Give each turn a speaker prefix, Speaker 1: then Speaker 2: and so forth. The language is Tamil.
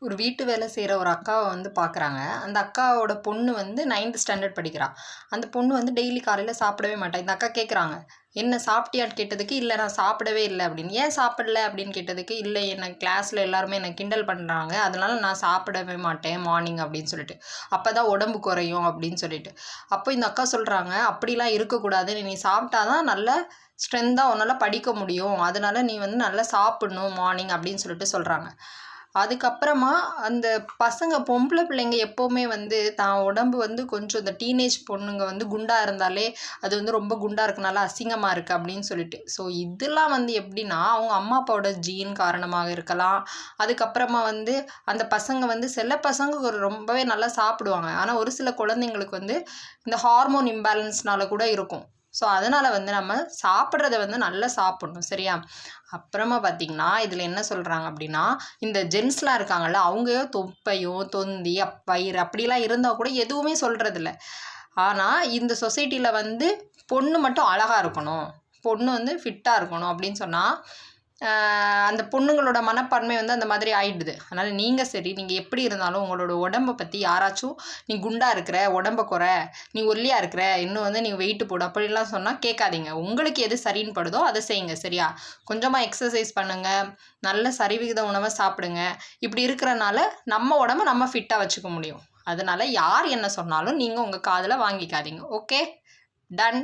Speaker 1: ஒரு வீட்டு வேலை செய்கிற ஒரு அக்காவை வந்து பார்க்குறாங்க. அந்த அக்காவோட பொண்ணு வந்து 9th ஸ்டாண்டர்ட் படிக்கிறா. அந்த பொண்ணு வந்து டெய்லி காலையில் சாப்பிடவே மாட்டா. இந்த அக்கா கேட்குறாங்க, என்ன சாப்பிட்டியான்னு கேட்டதுக்கு, இல்லை நான் சாப்பிடவே இல்லை அப்படின்னு. ஏன் சாப்பிடல அப்படின்னு கேட்டதுக்கு, இல்லை என்ன கிளாஸில் எல்லாருமே என்னை கிண்டல் பண்ணுறாங்க, அதனால நான் சாப்பிடவே மாட்டேன் மார்னிங் அப்படின்னு சொல்லிட்டு. அப்போ தான் உடம்பு குறையும் அப்படின்னு சொல்லிட்டு. அப்போ இந்த அக்கா சொல்கிறாங்க, அப்படிலாம் இருக்கக்கூடாது, நீ சாப்பிட்டா தான் நல்ல ஸ்ட்ரென்த்தாக உன்னால் படிக்க முடியும், அதனால நீ வந்து நல்லா சாப்பிடணும் மார்னிங் அப்படின்னு சொல்லிட்டு சொல்கிறாங்க. அதுக்கப்புறமா அந்த பசங்க பொம்பளை பிள்ளைங்க எப்போவுமே வந்து தான் உடம்பு வந்து கொஞ்சம் இந்த டீனேஜ் பொண்ணுங்க வந்து குண்டாக இருந்தாலே அது வந்து ரொம்ப குண்டாக இருக்கனால அசிங்கமாக இருக்குது அப்படின்னு சொல்லிட்டு. ஸோ இதெல்லாம் வந்து எப்படின்னா அவங்க அம்மா அப்பாவோட ஜீன் காரணமாக இருக்கலாம். அதுக்கப்புறமா வந்து அந்த பசங்க வந்து சில பசங்க ரொம்பவே நல்லா சாப்பிடுவாங்க. ஆனால் ஒரு சில குழந்தைங்களுக்கு வந்து இந்த ஹார்மோன் இம்பேலன்ஸ்னால கூட இருக்கும். ஸோ அதனால் வந்து நம்ம சாப்பிட்றத வந்து நல்லா சாப்பிட்ணும், சரியா? அப்புறமா பார்த்திங்கன்னா இதில் என்ன சொல்கிறாங்க அப்படின்னா, இந்த ஜென்ஸ்லாம் இருக்காங்கள்ல, அவங்க தொப்பையோ தொந்தி வயிறு அப்படிலாம் இருந்தால் கூட எதுவுமே சொல்கிறதில்ல. ஆனால் இந்த சொசைட்டியில் வந்து பொண்ணு மட்டும் அழகாக இருக்கணும், பொண்ணு வந்து ஃபிட்டாக இருக்கணும் அப்படின்னு சொன்னால் அந்த பொண்ணுங்களோட மனப்பான்மை வந்து அந்த மாதிரி ஆயிடுது. அதனால் நீங்கள் சரி, நீங்கள் எப்படி இருந்தாலும் உங்களோட உடம்பை பற்றி யாராச்சும் நீ குண்டாக இருக்கிற, உடம்பை குறை, நீ ஒல்லியாக இருக்கிற, இன்னும் வந்து நீ வெயிட்டு போடு அப்படிலாம் சொன்னால் கேட்காதீங்க. உங்களுக்கு எது சரின்னு படுதோ அதை செய்யுங்க, சரியா? கொஞ்சமாக எக்ஸசைஸ் பண்ணுங்கள், நல்ல சரிவிகித உணவை சாப்பிடுங்க. இப்படி இருக்கிறனால நம்ம உடம்பை நம்ம ஃபிட்டாக வச்சுக்க முடியும். அதனால் யார் என்ன சொன்னாலும் நீங்கள் உங்கள் காதில் வாங்கிக்காதீங்க. Okay, ton.